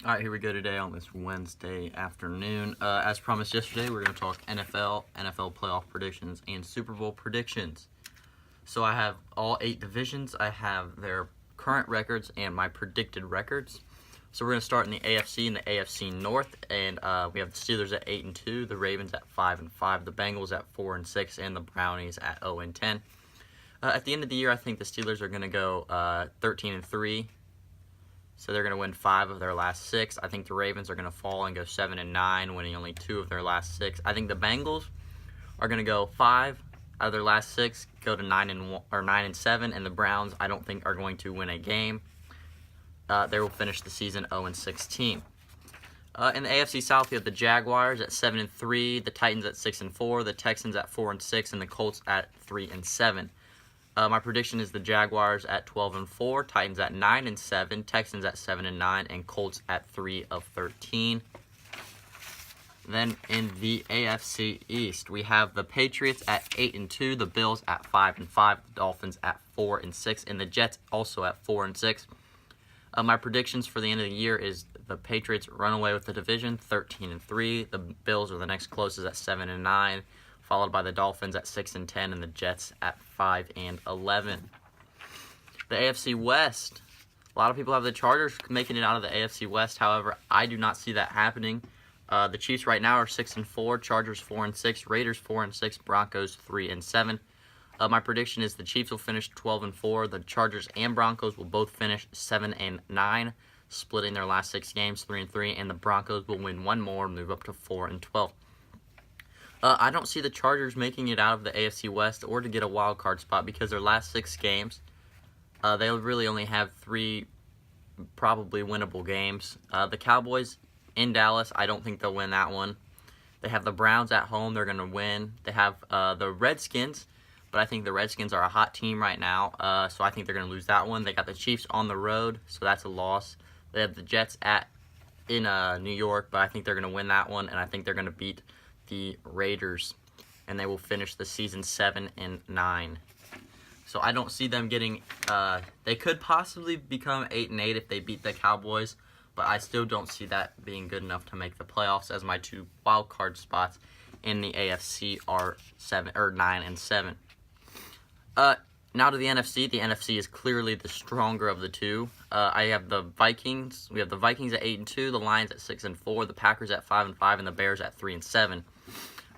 All right, here we go today on this Wednesday afternoon. As promised yesterday, we're going to talk NFL playoff predictions, and Super Bowl predictions. So I have all 8 divisions. I have their current records and my predicted records. So we're going to start in the AFC and the AFC North, and we have the Steelers at 8-2, the Ravens at 5-5, the Bengals at 4-6, and the Brownies at 0-10. At the end of the year, I think the Steelers are going to go 13-3. So they're going to win 5 of their last 6. I think the Ravens are going to fall and go 7-9, winning only 2 of their last 6. I think the Bengals are going to go 5 out of their last 6, go to 9-7, and the Browns I don't think are going to win a game. They will finish the season 0-16. In the AFC South, we have the Jaguars at 7-3, the Titans at 6-4, the Texans at 4-6, and the Colts at 3-7. My prediction is the Jaguars at 12-4, Titans at 9-7, Texans at 7-9, and Colts at 3-13. Then in the AFC East, we have the Patriots at 8-2, the Bills at 5-5, the Dolphins at 4-6, and the Jets also at 4-6. My predictions for the end of the year is the Patriots run away with the division, 13-3. The Bills are the next closest at 7-9. Followed by the Dolphins at 6-10 and the Jets at 5-11. The AFC West. A lot of people have the Chargers making it out of the AFC West. However, I do not see that happening. The Chiefs right now are 6-4, Chargers 4-6, Raiders 4-6, Broncos 3-7. My prediction is the Chiefs will finish 12-4. The Chargers and Broncos will both finish 7-9, splitting their last 6 games 3-3, and the Broncos will win one more and move up to 4-12. I don't see the Chargers making it out of the AFC West or to get a wild card spot because their last 6 games, they really only have 3 probably winnable games. The Cowboys in Dallas, I don't think they'll win that one. They have the Browns at home, they're going to win. They have the Redskins, but I think the Redskins are a hot team right now, so I think they're going to lose that one. They got the Chiefs on the road, so that's a loss. They have the Jets in New York, but I think they're going to win that one, and I think they're going to beat the Raiders, and they will finish the season 7-9. So I don't see them getting. They could possibly become 8-8 if they beat the Cowboys, but I still don't see that being good enough to make the playoffs. As my 2 wild card spots in the AFC are 9-7. Now to the NFC. The NFC is clearly the stronger of the 2. I have the Vikings. We have the Vikings at 8-2, the Lions at 6-4, the Packers at 5-5, and the Bears at 3-7.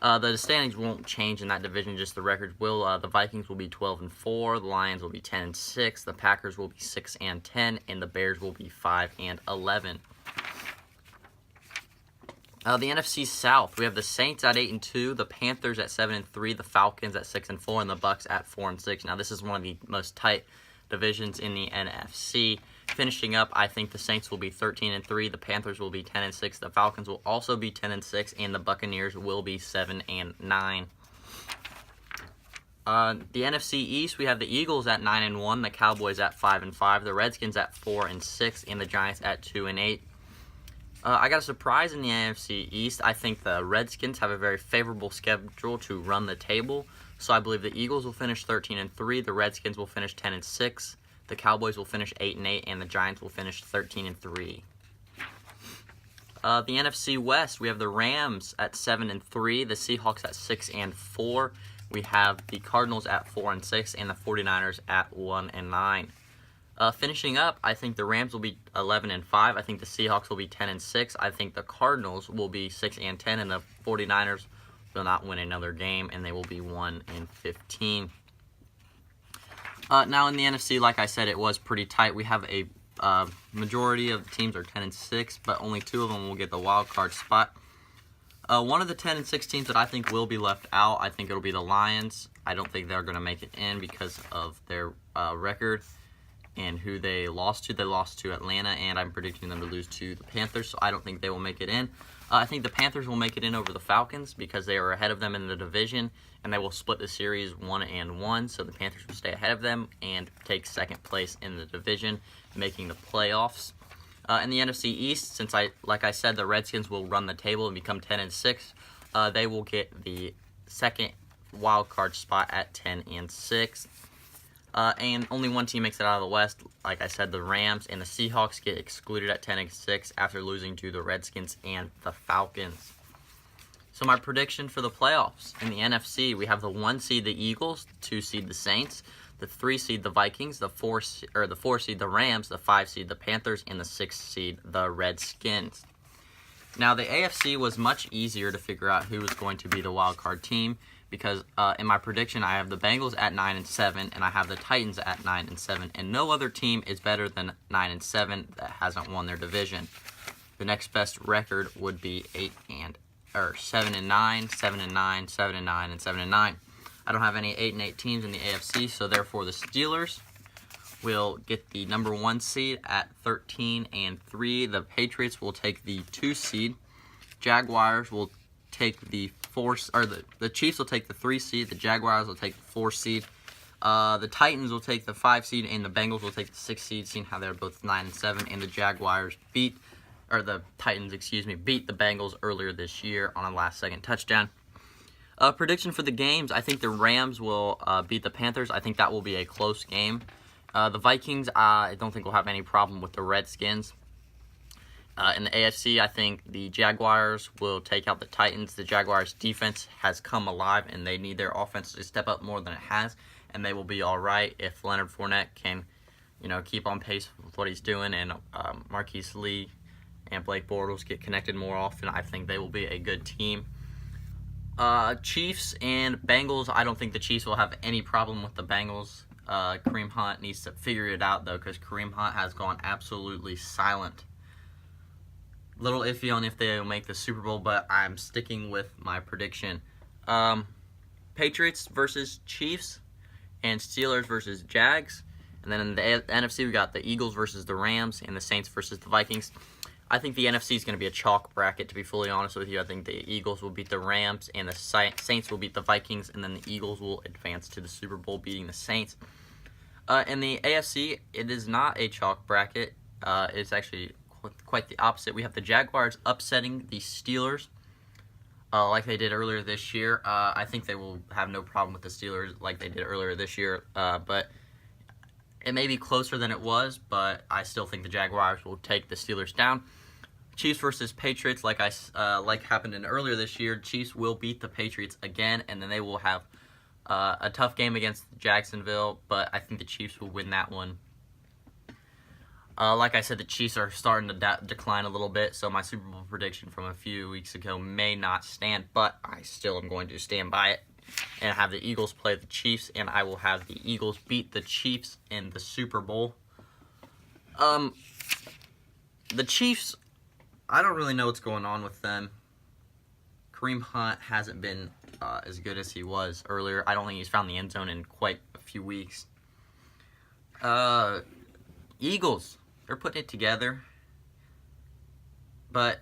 The standings won't change in that division, just the records will. The Vikings will be 12-4, the Lions will be 10-6, the Packers will be 6-10, and the Bears will be 5-11. The NFC South, we have the Saints at 8-2, the Panthers at 7-3, the Falcons at 6-4, and the Bucks at 4-6. Now, this is one of the most tight divisions in the NFC. Finishing up, I think the Saints will be 13-3, the Panthers will be 10-6, the Falcons will also be 10-6, and the Buccaneers will be 7-9. The NFC East, we have the Eagles at 9-1, the Cowboys at 5-5, the Redskins at 4-6, and the Giants at 2-8. I got a surprise in the NFC East. I think the Redskins have a very favorable schedule to run the table. So I believe the Eagles will finish 13-3, the Redskins will finish 10-6, the Cowboys will finish 8-8, and the Giants will finish 13-3. The NFC West, we have the Rams at 7-3, the Seahawks at 6-4. We have the Cardinals at 4-6, and the 49ers at 1-9. Finishing up, I think the Rams will be 11-5. I think the Seahawks will be 10-6. I think the Cardinals will be 6-10, and the 49ers will not win another game, and they will be 1-15. Now in the NFC, like I said, it was pretty tight. We have a majority of the teams are 10-6, but only 2 of them will get the wild card spot. One of the 10-6 teams that I think will be left out, I think it'll be the Lions. I don't think they're going to make it in because of their record and who they lost to. They lost to Atlanta, and I'm predicting them to lose to the Panthers, so I don't think they will make it in. I think the Panthers will make it in over the Falcons because they are ahead of them in the division, and they will split the series 1-1, so the Panthers will stay ahead of them and take second place in the division, making the playoffs. In the NFC East, since like I said, the Redskins will run the table and become 10-6, they will get the second wild card spot at 10-6. And only one team makes it out of the West. Like I said, the Rams and the Seahawks get excluded at 10-6 after losing to the Redskins and the Falcons. So my prediction for the playoffs in the NFC, we have the 1 seed, the Eagles, the 2 seed, the Saints, the 3 seed, the Vikings, the 4 seed, the Rams, the 5 seed, the Panthers, and the 6 seed, the Redskins. Now, the AFC was much easier to figure out who was going to be the wild card team because in my prediction, I have the Bengals at 9-7, and I have the Titans at 9-7, and no other team is better than 9-7 that hasn't won their division. The next best record would be 7-9, 7-9, 7-9, and 7-9. I don't have any 8-8 teams in the AFC, so therefore the Steelers will get the number 1 seed at 13-3. The Patriots will take the 2 seed. Jaguars will take the 4, or the Chiefs will take the 3 seed. The Jaguars will take the 4 seed. The Titans will take the 5 seed, and the Bengals will take the 6 seed. Seeing how they're both 9-7, and the Titans beat the Bengals earlier this year on a last-second touchdown. Prediction for the games: I think the Rams will beat the Panthers. I think that will be a close game. The Vikings, I don't think will have any problem with the Redskins. In the AFC, I think the Jaguars will take out the Titans. The Jaguars' defense has come alive, and they need their offense to step up more than it has, and they will be all right if Leonard Fournette can, keep on pace with what he's doing, and Marquise Lee and Blake Bortles get connected more often. I think they will be a good team. Chiefs and Bengals, I don't think the Chiefs will have any problem with the Bengals. Kareem Hunt needs to figure it out, though, because Kareem Hunt has gone absolutely silent. Little iffy on if they will make the Super Bowl, but I'm sticking with my prediction. Patriots versus Chiefs, and Steelers versus Jags. And then in the NFC, we got the Eagles versus the Rams, and the Saints versus the Vikings. I think the NFC is going to be a chalk bracket, to be fully honest with you. I think the Eagles will beat the Rams, and the Saints will beat the Vikings, and then the Eagles will advance to the Super Bowl, beating the Saints. In the AFC, it is not a chalk bracket. It's actually quite the opposite. We have the Jaguars upsetting the Steelers like they did earlier this year. I think they will have no problem with the Steelers like they did earlier this year, but it may be closer than it was, but I still think the Jaguars will take the Steelers down. Chiefs versus Patriots, like happened in earlier this year, Chiefs will beat the Patriots again, and then they will have a tough game against Jacksonville, but I think the Chiefs will win that one. Like I said, the Chiefs are starting to decline a little bit, so my Super Bowl prediction from a few weeks ago may not stand, but I still am going to stand by it and have the Eagles play the Chiefs, and I will have the Eagles beat the Chiefs in the Super Bowl. The Chiefs, I don't really know what's going on with them. Kareem Hunt hasn't been as good as he was earlier. I don't think he's found the end zone in quite a few weeks. Eagles, they're putting it together. But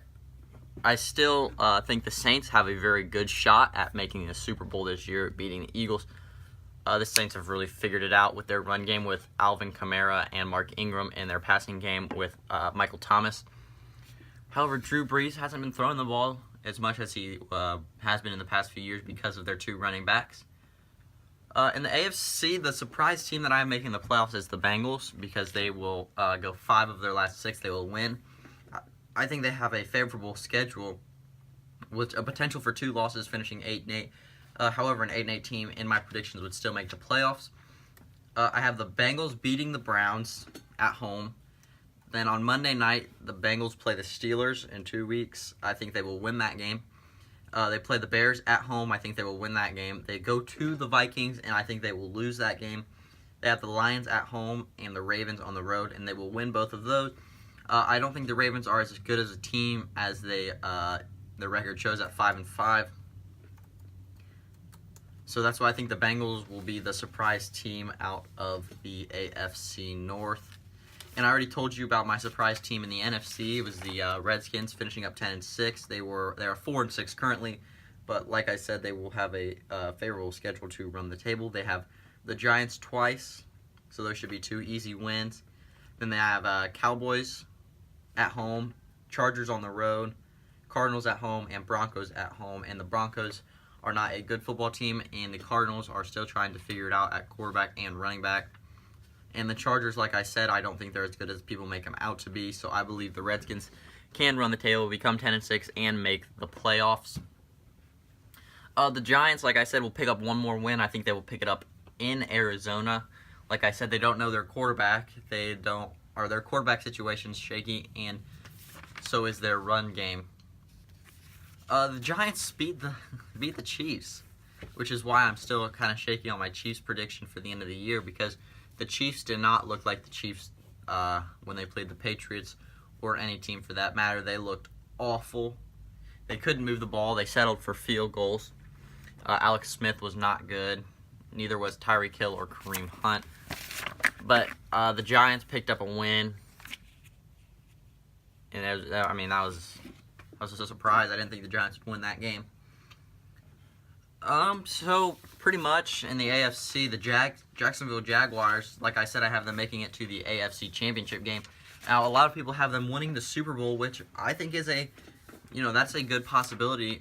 I still think the Saints have a very good shot at making the Super Bowl this year, beating the Eagles. The Saints have really figured it out with their run game with Alvin Kamara and Mark Ingram, and their passing game with Michael Thomas. However, Drew Brees hasn't been throwing the ball as much as he has been in the past few years because of their 2 running backs. In the AFC, the surprise team that I'm making the playoffs is the Bengals because they will go 5 of their last 6. They will win. I think they have a favorable schedule with a potential for 2 losses, finishing 8-8. However, an 8-8 team in my predictions would still make the playoffs. I have the Bengals beating the Browns at home. Then on Monday night, the Bengals play the Steelers in 2 weeks. I think they will win that game. They play the Bears at home. I think they will win that game. They go to the Vikings, and I think they will lose that game. They have the Lions at home and the Ravens on the road, and they will win both of those. I don't think the Ravens are as good as a team as their record shows at 5-5. So that's why I think the Bengals will be the surprise team out of the AFC North. And I already told you about my surprise team in the NFC. It was the Redskins, finishing up 10-6. They are 4-6 currently, but like I said, they will have a favorable schedule to run the table. They have the Giants twice, so those should be 2 easy wins. Then they have Cowboys at home, Chargers on the road, Cardinals at home, and Broncos at home. And the Broncos are not a good football team, and the Cardinals are still trying to figure it out at quarterback and running back. And the Chargers, like I said, I don't think they're as good as people make them out to be. So I believe the Redskins can run the table, become 10-6, and make the playoffs. The Giants, like I said, will pick up one more win. I think they will pick it up in Arizona. Like I said, they don't know their quarterback. Their quarterback situation's shaky, and so is their run game. The Giants beat the Chiefs, which is why I'm still kind of shaky on my Chiefs prediction for the end of the year, because the Chiefs did not look like the Chiefs when they played the Patriots, or any team for that matter. They looked awful. They couldn't move the ball. They settled for field goals. Alex Smith was not good. Neither was Tyreek Hill or Kareem Hunt. But the Giants picked up a win. And that was just a surprise. I didn't think the Giants would win that game. So pretty much in the AFC, the Jacksonville Jaguars, like I said, I have them making it to the AFC Championship game. Now, a lot of people have them winning the Super Bowl, which I think is that's a good possibility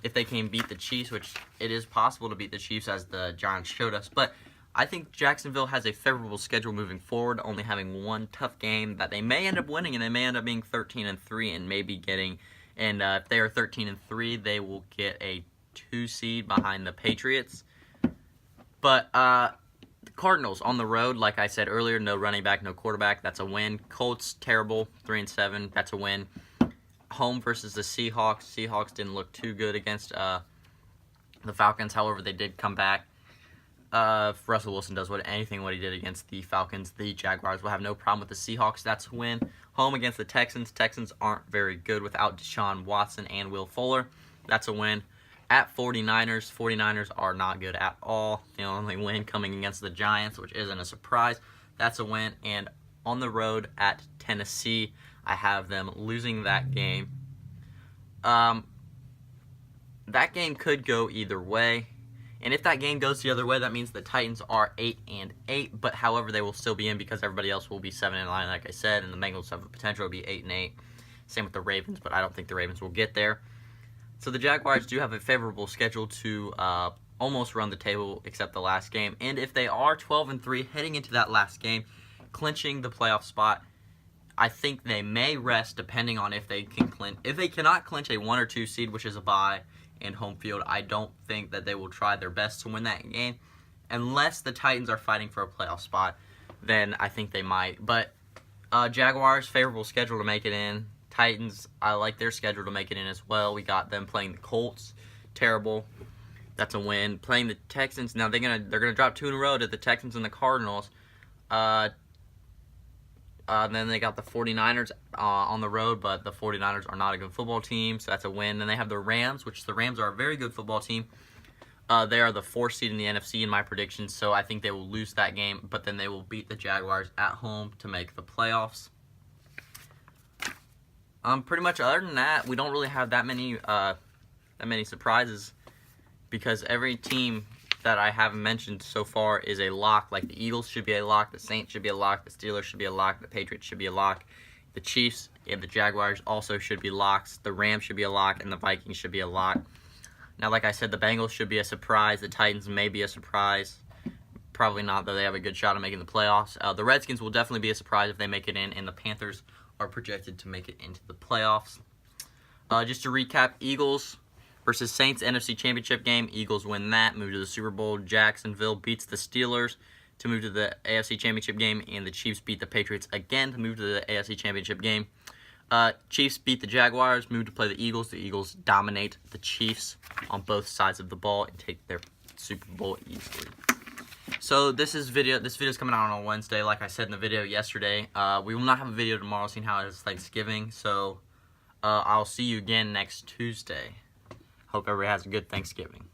if they can beat the Chiefs, which it is possible to beat the Chiefs, as the Giants showed us. But I think Jacksonville has a favorable schedule moving forward, only having one tough game that they may end up winning, and they may end up being 13-3 and maybe getting. And if they are 13-3, they will get a 2 seed behind the Patriots. But the Cardinals on the road, like I said earlier, no running back, no quarterback. That's a win. Colts, terrible, 3-7. That's a win. Home versus the Seahawks. Seahawks didn't look too good against the Falcons. However, they did come back. If Russell Wilson does what he did against the Falcons, the Jaguars will have no problem with the Seahawks. That's a win. Home against the Texans. Texans aren't very good without Deshaun Watson and Will Fuller. That's a win. At 49ers. 49ers are not good at all. The only win coming against the Giants, which isn't a surprise. That's a win. And on the road at Tennessee, I have them losing that game. That game could go either way. And if that game goes the other way, that means the Titans are 8-8. But however, they will still be in because everybody else will be 7-9, like I said. And the Bengals have the potential to be 8-8. Same with the Ravens, but I don't think the Ravens will get there. So the Jaguars do have a favorable schedule to almost run the table, except the last game. And if they are 12-3 heading into that last game, clinching the playoff spot, I think they may rest depending on if they can clinch. If they cannot clinch a 1 or 2 seed, which is a bye and home field, I don't think that they will try their best to win that game. Unless the Titans are fighting for a playoff spot, then I think they might. But Jaguars, favorable schedule to make it in. Titans, I like their schedule to make it in as well. We got them playing the Colts, terrible. That's a win. Playing the Texans, now they're gonna drop 2 in a row to the Texans and the Cardinals. Then they got the 49ers on the road, but the 49ers are not a good football team, so that's a win. Then they have the Rams, which the Rams are a very good football team. They are the 4th seed in the NFC in my predictions, so I think they will lose that game, but then they will beat the Jaguars at home to make the playoffs. Pretty much other than that, we don't really have that many surprises, because every team that I haven't mentioned so far is a lock. Like the Eagles should be a lock, the Saints should be a lock, the Steelers should be a lock, the Patriots should be a lock, the Chiefs and the Jaguars also should be locks, the Rams should be a lock, and the Vikings should be a lock. Now, like I said, the Bengals should be a surprise, the Titans may be a surprise. Probably not, though they have a good shot at making the playoffs. The Redskins will definitely be a surprise if they make it in, and the Panthers are projected to make it into the playoffs. Just to recap, Eagles versus Saints NFC Championship game. Eagles win that, move to the Super Bowl. Jacksonville beats the Steelers to move to the AFC Championship game, and the Chiefs beat the Patriots again to move to the AFC Championship game. Chiefs beat the Jaguars, move to play the Eagles. The Eagles dominate the Chiefs on both sides of the ball and take their Super Bowl easily. So this video is coming out on Wednesday, like I said in the video yesterday. We will not have a video tomorrow, seeing how it is Thanksgiving. So I'll see you again next Tuesday. Hope everybody has a good Thanksgiving.